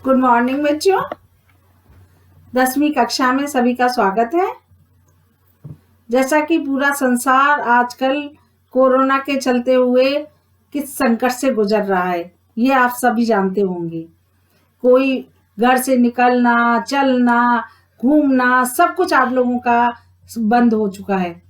Good morning बच्चों। 10वीं कक्षा में सभी का स्वागत है। जैसा कि पूरा संसार आजकल कोरोना के चलते हुए किस संकट से गुजर रहा है, ये आप सभी जानते होंगे। कोई घर से निकलना, चलना, घूमना, सब कुछ आप लोगों का बंद हो चुका है।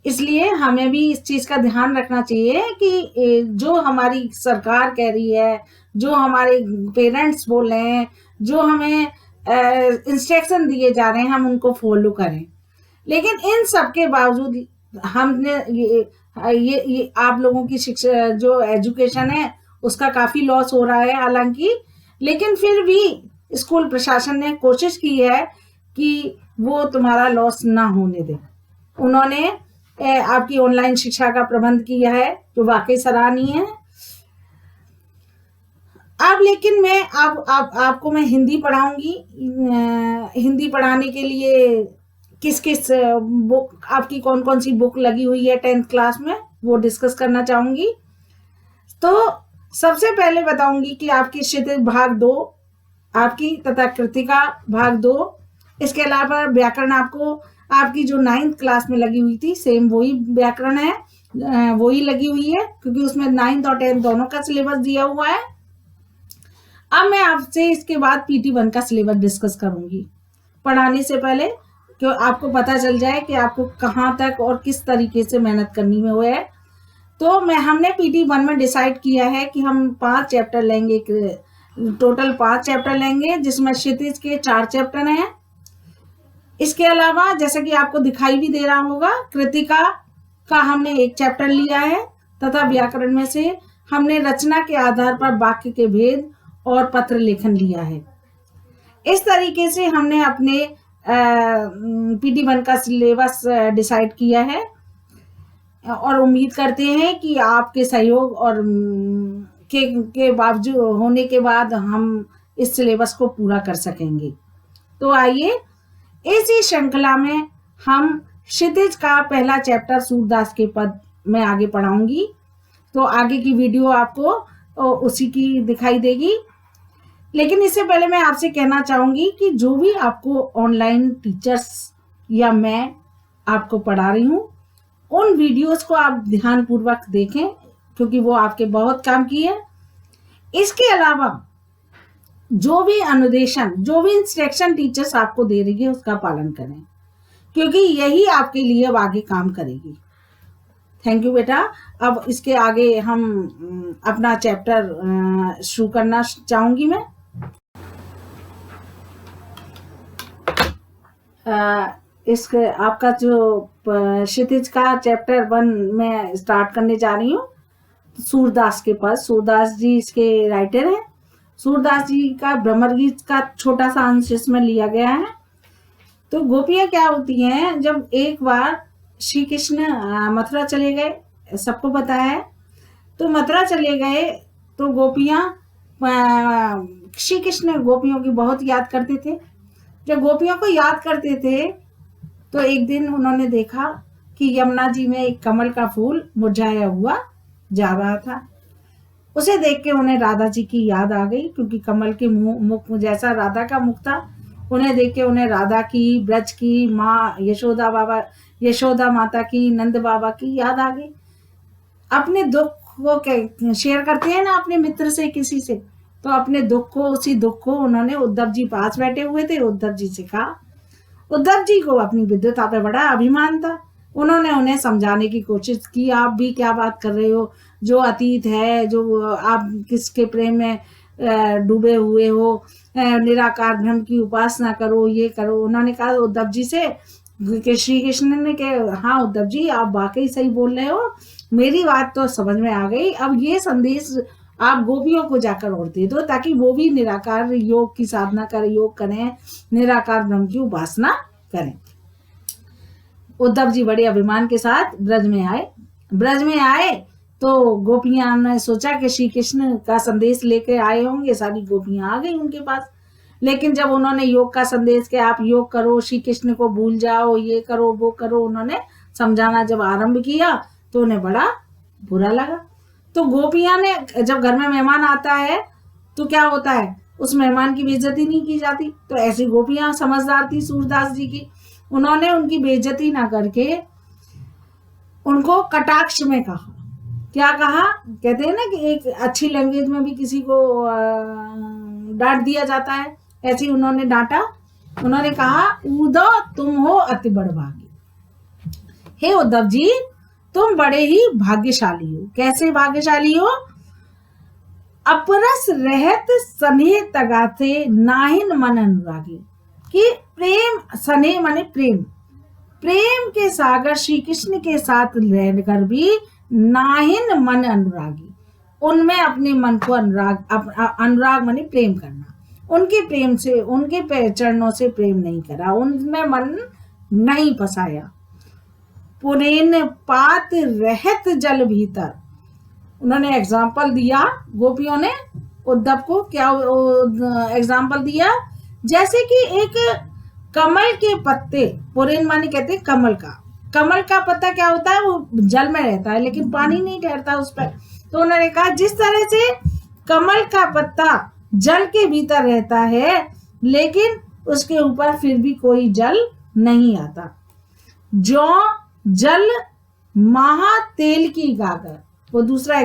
इसलिए हमें भी इस चीज का ध्यान रखना चाहिए कि जो हमारी सरकार कह रही है, जो हमारे पेरेंट्स बोल रहे हैं, जो हमें इंस्ट्रक्शन दिए जा रहे हैं, हम उनको फॉलो करें। लेकिन इन सब के बावजूद हमने ये आप लोगों की शिक्षा, जो एजुकेशन है, उसका काफी लॉस हो रहा है हालांकि, लेकिन फिर भी स्कूल प्रशासन ने कोशिश की है कि वो तुम्हारा लॉस ना होने दे। उन्होंने आपकी ऑनलाइन शिक्षा का प्रबंध किया है, जो वाकई सराहनीय है। अब लेकिन मैं आपको मैं हिंदी पढ़ाऊंगी। हिंदी पढ़ाने के लिए किस किस बुक, आपकी कौन कौन सी बुक लगी हुई है 10th क्लास में, वो डिस्कस करना चाहूंगी। तो सबसे पहले बताऊंगी कि आपकी क्षितिज भाग 2 आपकी, तथा कृतिका भाग 2। इसके अलावा व्याकरण आपको आपकी जो 9th क्लास में लगी हुई थी, सेम वही व्याकरण है, वही लगी हुई है, क्योंकि उसमें 9th और 10th दोनों का सिलेबस दिया हुआ है। अब मैं आपसे इसके बाद PT1 का सिलेबस डिस्कस करूंगी पढ़ाने से पहले, क्यों आपको पता चल जाए कि आपको कहाँ तक और किस तरीके से मेहनत करनी में हुए है। तो हमने PT1 में डिसाइड किया है कि हम 5 चैप्टर लेंगे, टोटल 5 चैप्टर लेंगे, जिसमें क्षितिज के 4 चैप्टर हैं। इसके अलावा जैसा कि आपको दिखाई भी दे रहा होगा, कृतिका का हमने 1 चैप्टर लिया है, तथा व्याकरण में से हमने रचना के आधार पर वाक्य के भेद और पत्र लेखन लिया है। इस तरीके से हमने अपने PT1 का सिलेबस डिसाइड किया है, और उम्मीद करते हैं कि आपके सहयोग और के बावजूद होने के बाद हम इस सिलेबस को पूरा कर सकेंगे। तो आइए, इसी श्रृंखला में हम क्षितिज का पहला चैप्टर सूरदास के पद में आगे पढ़ाऊंगी। तो आगे की वीडियो आपको उसी की दिखाई देगी। लेकिन इससे पहले मैं आपसे कहना चाहूंगी कि जो भी आपको ऑनलाइन टीचर्स या मैं आपको पढ़ा रही हूँ, उन वीडियोस को आप ध्यानपूर्वक देखें, क्योंकि वो आपके बहुत काम की है। इसके अलावा जो भी अनुदेशन, जो भी इंस्ट्रक्शन टीचर्स आपको दे रही है, उसका पालन करें, क्योंकि यही आपके लिए अब आगे काम करेगी। थैंक यू बेटा। अब इसके आगे हम अपना चैप्टर शुरू करना चाहूंगी मैं। इसके आपका जो क्षितिज का चैप्टर 1 में स्टार्ट करने जा रही हूँ, सूरदास के पास। सूरदास जी इसके राइटर हैं। सूरदास जी का भ्रमर गीत का छोटा सा अंश इसमें लिया गया है। तो गोपियां क्या होती हैं, जब एक बार श्री कृष्ण मथुरा चले गए, सबको पता है, तो मथुरा चले गए तो गोपियां श्री कृष्ण गोपियों की बहुत याद करते थे। जब गोपियों को याद करते थे तो एक दिन उन्होंने देखा कि यमुना जी में एक कमल का फूल मुरझाया हुआ जा रहा था। उसे देख के उन्हें राधा जी की याद आ गई, क्योंकि कमल के मुख जैसा राधा का मुख था। उन्हें देख के उन्हें राधा की, ब्रज की माँ यशोदा माता की, नंद बाबा की याद आ गई। अपने दुख को शेयर करते हैं ना अपने मित्र से, किसी से, तो अपने दुख को, उसी दुख को उन्होंने उद्धव जी पास बैठे हुए थे, उद्धव जी से कहा। उद्धव जी को अपनी विद्वता पे बड़ा अभिमान था। उन्होंने उन्हें समझाने की कोशिश की, आप भी क्या बात कर रहे हो, जो अतीत है, जो आप किसके प्रेम में डूबे हुए हो, निराकार ब्रह्म की उपासना करो, ये करो। उन्होंने कहा उद्धव जी से कि श्री कृष्ण ने कहा, हाँ उद्धव जी आप वाकई सही बोल रहे हो, मेरी बात तो समझ में आ गई। अब ये संदेश आप गोपियों को जाकर और दे दो, ताकि वो भी निराकार योग की साधना करें, योग करें, निराकार ब्रह्म की उपासना करें। उद्धव जी बड़े अभिमान के साथ ब्रज में आए तो गोपियां ने सोचा कि श्री कृष्ण का संदेश लेके आए होंगे, सारी गोपियां आ गई उनके पास। लेकिन जब उन्होंने योग का संदेश कि आप योग करो, श्री कृष्ण को भूल जाओ, ये करो वो करो, उन्होंने समझाना जब आरंभ किया तो उन्हें बड़ा बुरा लगा। तो गोपियां ने, जब घर में मेहमान आता है तो क्या होता है, उस मेहमान की बेइज्जती नहीं की जाती। तो ऐसी गोपियां समझदार थी सूरदास जी की, उन्होंने उनकी बेइज्जती ना करके उनको कटाक्ष में कहा। क्या कहा? कहते हैं ना कि एक अच्छी लैंग्वेज में भी किसी को डांट दिया जाता है, ऐसे ही उन्होंने डांटा। उन्होंने कहा, उद्धव तुम हो अति बड़भागी। हे उद्धव जी, तुम बड़े ही भाग्यशाली हो। कैसे भाग्यशाली हो? अपरस रहत स्नेह तगाते नाहिन मन अनुरागी। कि प्रेम, स्नेह माने प्रेम, प्रेम के सागर श्री कृष्ण के साथ रहकर भी नाहिन मन अनुरागी, उनमें अपने मन को अनुराग माने प्रेम करना, उनके प्रेम से, उनके चरणों से प्रेम नहीं करा, उनमें मन नहीं फसाया। पुरेन पात रहत जल भीतर। उन्होंने एग्जाम्पल दिया, गोपियों ने उद्धव को क्या एग्जाम्पल दिया? जैसे कि एक कमल के पत्ते, पुरेन माने कहते हैं कमल का पत्ता क्या होता है? वो जल में रहता है लेकिन पानी नहीं ठहरता उस पर। तो उन्होंने कहा जिस तरह से कमल का पत्ता जल के भीतर रहता है लेकिन उसके ऊपर फिर भी कोई जल नहीं आता, जो जल महा तेल की गागर। वो दूसरा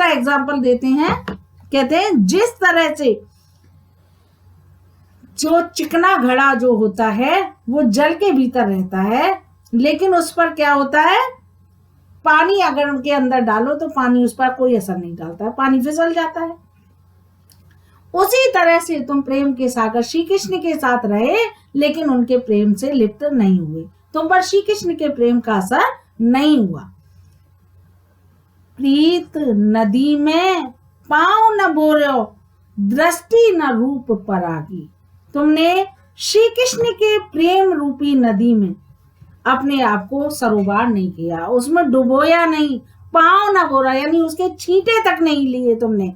एग्जाम्पल देते हैं, कहते हैं जिस तरह से जो चिकना घड़ा जो होता है वो जल के भीतर रहता है लेकिन उस पर क्या होता है? पानी अगर उनके अंदर डालो तो पानी उस पर कोई असर नहीं डालता है, पानी फिसल जाता है। उसी तरह से तुम प्रेम के सागर श्री कृष्ण के साथ रहे लेकिन उनके प्रेम से लिप्त नहीं हुए, तुम पर श्री कृष्ण के प्रेम का असर नहीं हुआ। प्रीत नदी में पांव न बोरो, दृष्टि न रूप परागी। तुमने श्री कृष्ण के प्रेम रूपी नदी में अपने आप को सरोबार नहीं किया, उसमें डुबोया नहीं, पांव न बोरा यानी उसके छींटे तक नहीं लिए तुमने।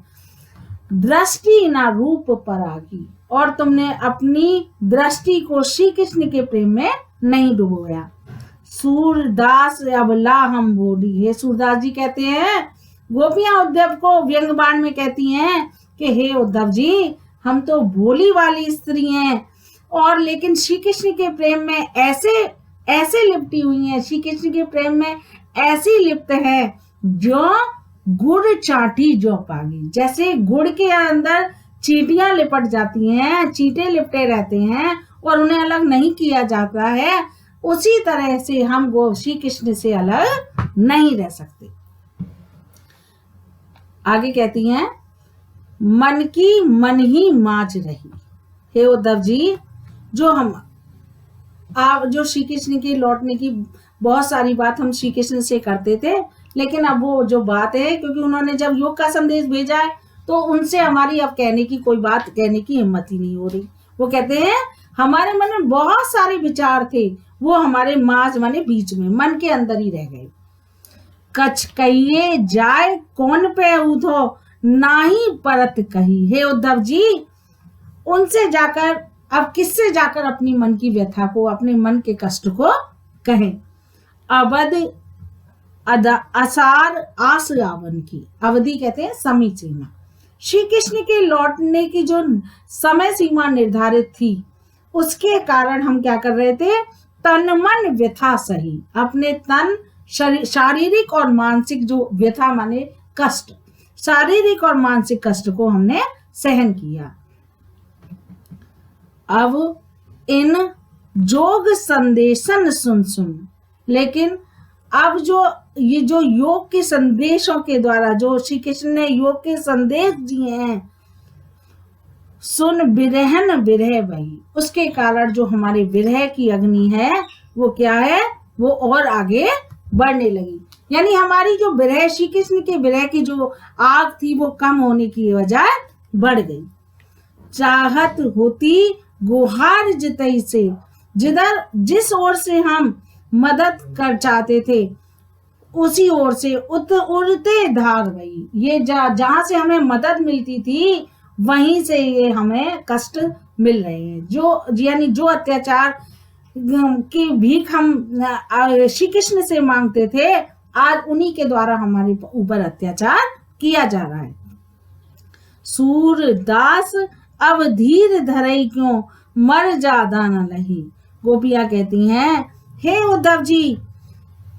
दृष्टि ना रूप परागी, और तुमने अपनी दृष्टि को श्री कृष्ण के प्रेम में नहीं डुबोया। सूरदास अबला हम बोली। हे सूरदास जी कहते हैं, गोपियां उद्धव को व्यंग बाण में कहती हैं कि हे उद्धव जी, हम तो भोली वाली स्त्री हैं और लेकिन श्री कृष्ण के प्रेम में ऐसे लिपटी हुई हैं, श्री कृष्ण के प्रेम में ऐसी लिप्त है जो गुड़ चाटी जो पागी। जैसे गुड़ के अंदर चींटियां लिपट जाती हैं, चींटे लिपटे रहते हैं और उन्हें अलग नहीं किया जाता है, उसी तरह से हम श्री कृष्ण से अलग नहीं रह सकते। आगे कहती हैं, मन की मन ही माच रही। हे उद्धव जी, जो श्री कृष्ण के लौटने की बहुत सारी बात हम श्री कृष्ण से करते थे, लेकिन अब वो जो बात है, क्योंकि उन्होंने जब योग का संदेश भेजा है तो उनसे हमारी अब कोई बात कहने की हिम्मत ही नहीं हो रही। वो कहते हैं हमारे मन में बहुत सारे विचार थे, वो हमारे माज माने बीच में मन के अंदर ही रह गए। कछ कहिए जाए कौन पे उधो, नाही परत कही। हे उद्धव जी, उनसे जाकर अब किससे जाकर अपनी मन की व्यथा को, अपने मन के कष्ट को कहें। अवध असार आस रावण की। अवधि कहते हैं समय सीमा। श्री कृष्ण के लौटने की जो समय सीमा निर्धारित थी उसके कारण हम क्या कर रहे थे? तन मन व्यथा सही, अपने तन शारीरिक और मानसिक जो व्यथा माने कष्ट, शारीरिक और मानसिक कष्ट को हमने सहन किया। अब इन जोग संदेशन सुन, लेकिन अब जो योग के संदेशों के द्वारा जो श्री कृष्ण ने योग के संदेश दिए हैं, सुन विरहन विरह वही, उसके कारण जो हमारे विरह की अग्नि है वो क्या है? वो और आगे बढ़ने लगी। यानी हमारी जो विरह, श्री कृष्ण के विरह की जो आग थी वो कम होने की बजाय बढ़ गई। चाहत होती गुहार जितई से, जिस ओर से हम मदद कर चाहते थे उसी ओर से उड़ते धाग गई। ये जहां से हमें मदद मिलती थी वहीं से ये हमें कष्ट मिल रहे हैं। जो अत्याचार की भीख हम श्री कृष्ण से मांगते थे, आज उन्हीं के द्वारा हमारे ऊपर अत्याचार किया जा रहा है। सूरदास अब धीर धरई क्यों, मर जादा न लही। गोपियां कहती हैं, हे उद्धव जी,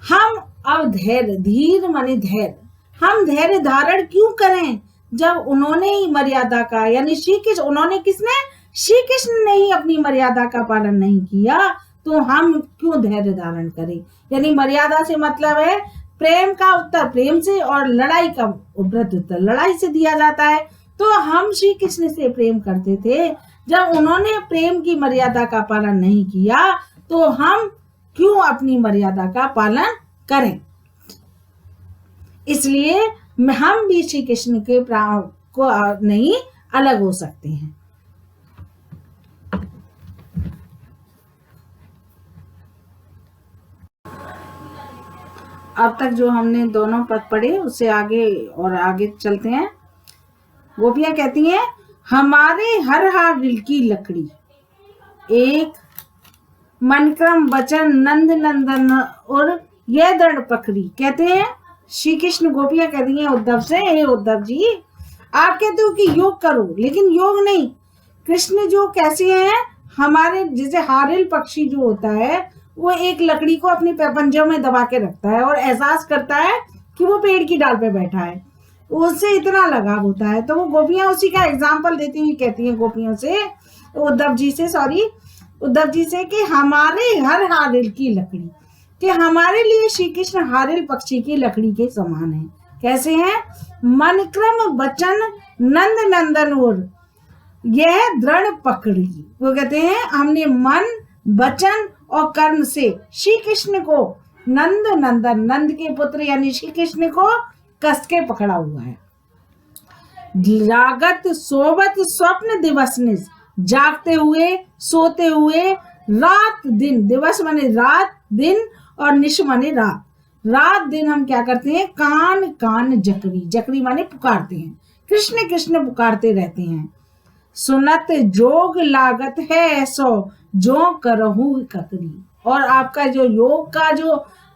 हम अब धैर्य, धीर माने धैर्य, हम धैर्य धारण क्यों करें जब उन्होंने ही मर्यादा का, यानी श्री कृष्ण, उन्होंने किसने, श्री कृष्ण ने ही अपनी मर्यादा का पालन नहीं किया, तो हम क्यों धैर्य धारण करें। यानी मर्यादा से मतलब है प्रेम का उत्तर प्रेम से और लड़ाई का प्रत्युत्तर लड़ाई से दिया जाता है। तो हम श्री कृष्ण से प्रेम करते थे, जब उन्होंने प्रेम की मर्यादा का पालन नहीं किया तो हम क्यों अपनी मर्यादा का पालन करें। इसलिए हम भी श्री कृष्ण के प्राण को नहीं अलग हो सकते हैं। अब तक जो हमने दोनों पद पढ़े उससे आगे और आगे चलते हैं। गोपियां कहती हैं, हमारे हर हार दिल की लकड़ी, एक मनक्रम वचन नंद नंदन और यह दृढ़ पकड़ी। कहते हैं श्री कृष्ण, गोपियां कहती हैं उद्धव से, हे उद्धव जी, आप कहते हो कि योग करो, लेकिन योग नहीं। कृष्ण जो कैसे हैं, हमारे जैसे हारिल पक्षी जो होता है वो एक लकड़ी को अपने पंजों में दबा के रखता है और एहसास करता है कि वो पेड़ की डाल पे बैठा है, उससे इतना लगाव होता है। तो वो गोपियां उसी का एग्जाम्पल देती हुई कहती हैं गोपियों से, उद्धव जी से कि हमारे हर हारिल की लकड़ी, कि हमारे लिए श्री कृष्ण हारिल पक्षी की लकड़ी के समान है। कैसे हैं, मन क्रम वचन नंद नंदन और यह दृढ़ पकड़ी। वो कहते हैं हमने मन वचन और कर्म से श्री कृष्ण को, नंद नंदन, नंद के पुत्र यानी श्री कृष्ण को कस के पकड़ा हुआ है। जागत सोबत स्वप्न दिवस निज, जागते हुए सोते हुए रात दिन, दिवस माने रात, दिन और निश माने रात, रात दिन हम क्या करते हैं, कान कान जकरी, जकरी माने पुकारते हैं, कृष्ण कृष्ण पुकारते रहते हैं। सुनत जोग लागत है सो, जो करहु ककरी। और आपका जो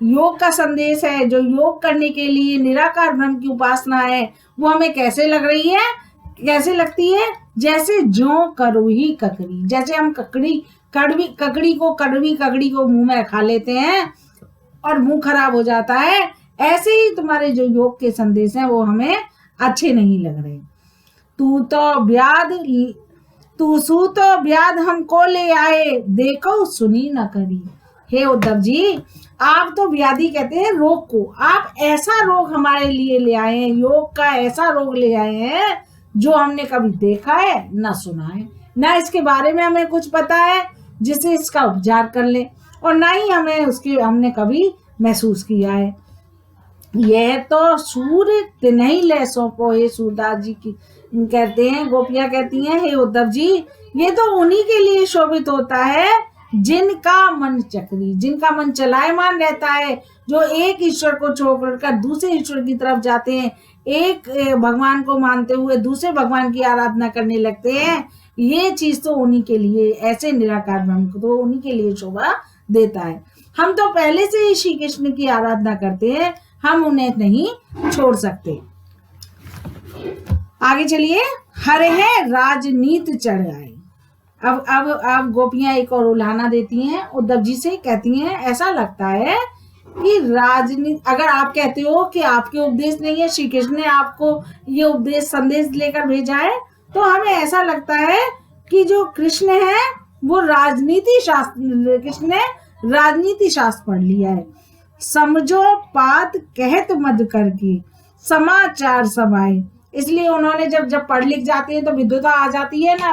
योग का संदेश है, जो योग करने के लिए निराकार ब्रह्म की उपासना है, वो हमें कैसे लग रही है, कैसे लगती है, जैसे जो करो ही ककड़ी, जैसे हम ककड़ी को मुंह में खा लेते हैं और मुंह खराब हो जाता है, ऐसे ही तुम्हारे जो योग के संदेश हैं वो हमें अच्छे नहीं लग रहे। तू सू तो व्याध हमको ले आए, देखो सुनी न करी। हे उद्धव जी, आप तो व्याधि कहते हैं रोग को, आप ऐसा रोग हमारे लिए ले आए हैं, योग का ऐसा रोग ले आए हैं जो हमने कभी देखा है ना सुना है, ना इसके बारे में हमें कुछ पता है जिससे इसका उपचार कर ले, और ना ही हमने कभी महसूस किया है। यह तो सूर्य नहीं ले सौंपो, हे सूरदास जी की कहते हैं, गोपियां कहती हैं, हे उद्धव जी, ये तो उन्हीं के लिए शोभित होता है जिनका मन चक्री, जिनका मन चलायमान रहता है, जो एक ईश्वर को छोड़कर दूसरे ईश्वर की तरफ जाते हैं, एक भगवान को मानते हुए दूसरे भगवान की आराधना करने लगते हैं। ये चीज तो उन्हीं के लिए, ऐसे निराकार ब्रह्म को तो उन्हीं के लिए शोभा देता है। हम तो पहले से ही श्री कृष्ण की आराधना करते हैं, हम उन्हें नहीं छोड़ सकते। आगे चलिए, हरे है राजनीत चढ़ आए। अब गोपियां एक और उल्हाना देती हैं उद्धव जी से, कहती हैं ऐसा लगता है कि राजनीति, अगर आप कहते हो कि आपके उपदेश नहीं है, श्री कृष्ण ने आपको ये उपदेश संदेश लेकर भेजा है, तो हमें ऐसा लगता है कि जो कृष्ण है वो राजनीति शास्त्र, कृष्ण ने राजनीति शास्त्र पढ़ लिया है। समझो पात कहत मद करके समाचार समाए, इसलिए उन्होंने जब पढ़ लिख जाते हैं तो विद्वता आ जाती है ना,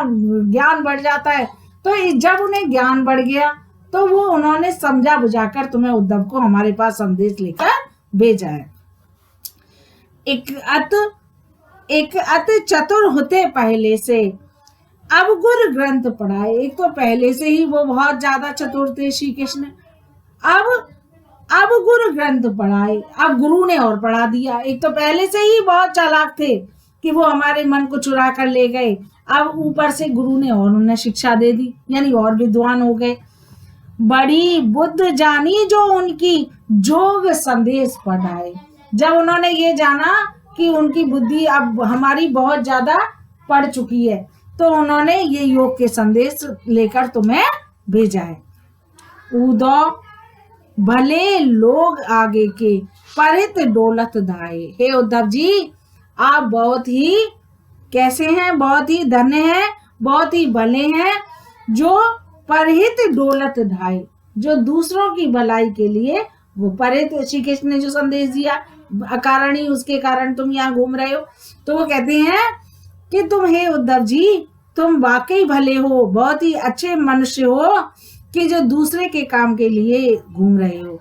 ज्ञान बढ़ जाता है। तो जब उन्हें ज्ञान बढ़ गया तो वो उन्होंने समझा बुझाकर तुम्हें उद्धव को हमारे पास संदेश लेकर भेजा है। एक अत चतुर होते पहले से, अब गुरु ग्रंथ पढ़ाए। एक तो पहले से ही वो बहुत ज्यादा चतुर थे श्री कृष्ण, अब गुरु ग्रंथ पढ़ाए, अब गुरु ने और पढ़ा दिया। एक तो पहले से ही बहुत चालाक थे कि वो हमारे मन को चुरा कर ले गए, अब ऊपर से गुरु ने और उन्हें शिक्षा दे दी, यानी और विद्वान हो गए। बड़ी बुद्ध जानी जो उनकी जोग संदेश पढ़ाए, जब उन्होंने ये जाना कि उनकी बुद्धि अब हमारी बहुत ज्यादा पढ़ चुकी है, तो उन्होंने ये योग के संदेश लेकर तुम्हें भेजा है। उदो भले लोग आगे के, परित डोलत धाये। हे उद्धव जी, आप बहुत ही कैसे हैं, बहुत ही धन्य हैं, बहुत ही भले हैं, जो परहित डोलत ढाए, जो दूसरों की भलाई के लिए वो परित, श्री कृष्ण ने जो संदेश दिया, अकारण ही उसके कारण तुम यहाँ घूम रहे हो। तो वो कहते हैं कि तुम, हे उद्धव जी, तुम वाकई भले हो, बहुत ही अच्छे मनुष्य हो कि जो दूसरे के काम के लिए घूम रहे हो।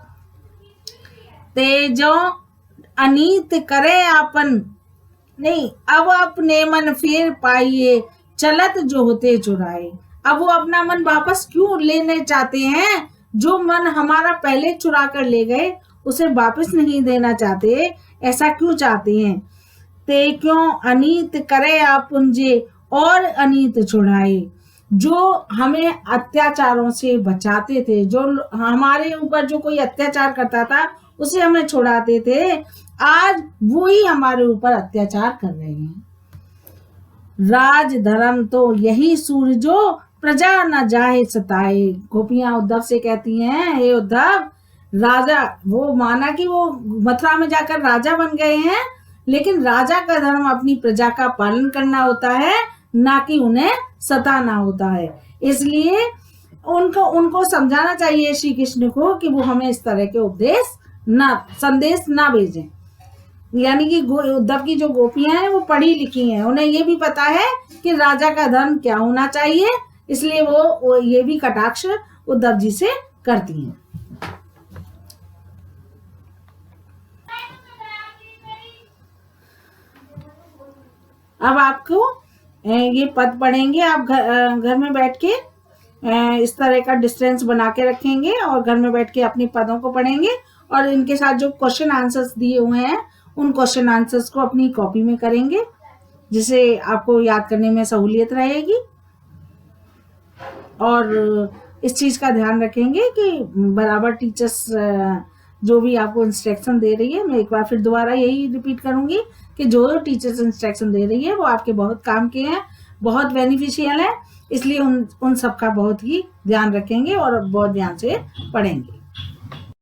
तेजो अनीत करे आपन, नहीं, अब अपने मन फिर पाइए, चलत जो होते चुराए। अब वो अपना मन वापस क्यों लेने चाहते हैं? जो मन हमारा पहले चुरा कर ले गए उसे वापस नहीं देना चाहते, ऐसा क्यों चाहते हैं? ते क्यों अनीत करे आपुंजे, और अनीत छुड़ाए। जो हमें अत्याचारों से बचाते थे, जो हमारे ऊपर जो कोई अत्याचार करता था उसे हमें छुड़ाते थे, आज वो ही हमारे ऊपर अत्याचार कर रहे हैं। राज धर्म तो यही सूरजो, प्रजा न जाहे सताए। गोपियां उद्धव से कहती हैं, हे उद्धव, राजा, वो माना कि वो मथुरा में जाकर राजा बन गए हैं, लेकिन राजा का धर्म अपनी प्रजा का पालन करना होता है, ना कि उन्हें सताना होता है। इसलिए उनको समझाना चाहिए श्री कृष्ण को कि वो हमें इस तरह के उपदेश ना, संदेश ना भेजें। यानी कि उद्धव की जो गोपियां हैं वो पढ़ी लिखी हैं, उन्हें ये भी पता है कि राजा का धर्म क्या होना चाहिए, इसलिए वो ये भी कटाक्ष उद्धव जी से करती हैं। अब आपको ये पद पढ़ेंगे, आप घर में बैठ के इस तरह का डिस्टेंस बना के रखेंगे और घर में बैठ के अपने पदों को पढ़ेंगे, और इनके साथ जो क्वेश्चन आंसर्स दिए हुए हैं उन क्वेश्चन आंसर्स को अपनी कॉपी में करेंगे, जिससे आपको याद करने में सहूलियत रहेगी। और इस चीज़ का ध्यान रखेंगे कि बराबर टीचर्स जो भी आपको इंस्ट्रक्शन दे रही है, मैं एक बार फिर दोबारा यही रिपीट करूंगी कि जो टीचर्स इंस्ट्रक्शन दे रही है वो आपके बहुत काम के हैं, बहुत बेनिफिशियल है, इसलिए उन सब का बहुत ही ध्यान रखेंगे और बहुत ध्यान से पढ़ेंगे।